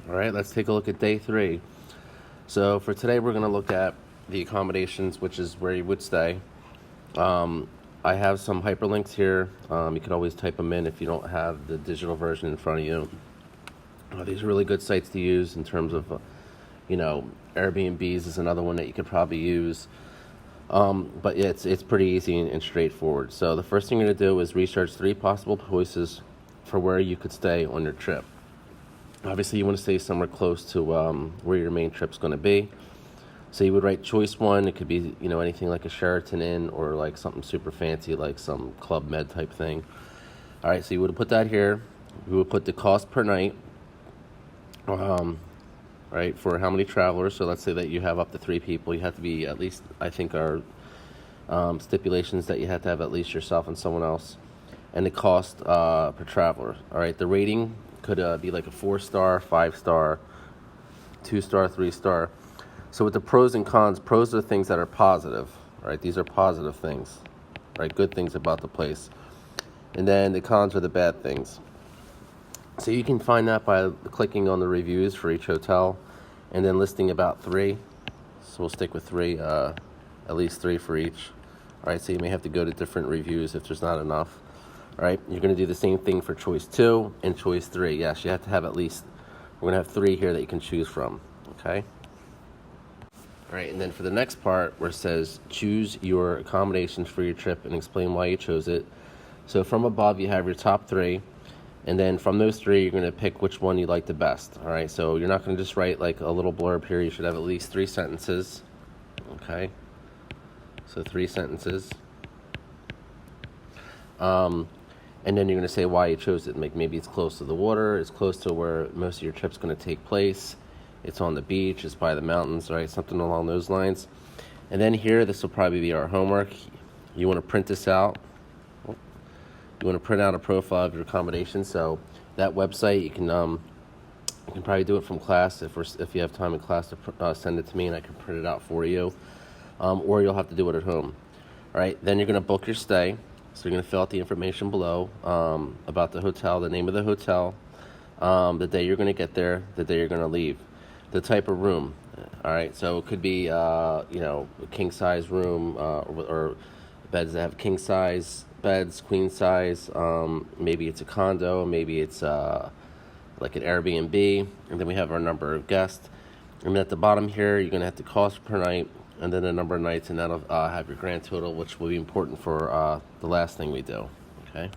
All right, let's take a look at day 3. So for today, we're going to look at the accommodations, which is where you would stay. I have some hyperlinks here. You can always type them in if you don't have the digital version in front of you. These are really good sites to use in terms of, Airbnbs is another one that you could probably use. But yeah, it's pretty easy and straightforward. So the first thing you're going to do is research 3 possible choices for where you could stay on your trip. Obviously, you want to stay somewhere close to where your main trip's going to be. So you would write choice 1. It could be, anything like a Sheraton Inn or like something super fancy like some Club Med type thing. All right, so you would put that here. We would put the cost per night, right, for how many travelers. So let's say that you have up to 3 people. You have to be at least, I think our stipulations that you have to have at least yourself and someone else. And the cost per traveler. All right, the rating could be like a 4-star, 5-star, 2-star, 3-star. So with the pros and cons, pros are things that are positive, right? These are positive things, right? Good things about the place. And then the cons are the bad things. So you can find that by clicking on the reviews for each hotel and then listing about 3. So we'll stick with 3, at least 3 for each. All right, so you may have to go to different reviews if there's not enough. All right, you're going to do the same thing for choice 2 and choice 3. Yes, you have to have at least, we're going to have 3 here that you can choose from, okay? All right, and then for the next part where it says choose your accommodations for your trip and explain why you chose it. So from above, you have your top 3, and then from those 3, you're going to pick which one you like the best, all right? So you're not going to just write like a little blurb here. You should have at least 3 sentences, okay? So 3 sentences. And then you're going to say why you chose it. Maybe it's close to the water, it's close to where most of your trip's going to take place, it's on the beach, it's by the mountains, right? Something along those lines. And then here, this will probably be our homework. You want to print this out. You want to print out a profile of your accommodation. So that website, you can probably do it from class if you have time in class to send it to me, and I can print it out for you. Or you'll have to do it at home. All right, then you're going to book your stay. So you're going to fill out the information below about the hotel, the name of the hotel, the day you're going to get there, the day you're going to leave, the type of room. All right, so it could be, a king-size room or beds that have king-size beds, queen-size. Maybe it's a condo, maybe it's like an Airbnb, and then we have our number of guests. And then at the bottom here, you're going to have the cost per night, and then the number of nights, and that'll have your grand total, which will be important for the last thing we do, okay?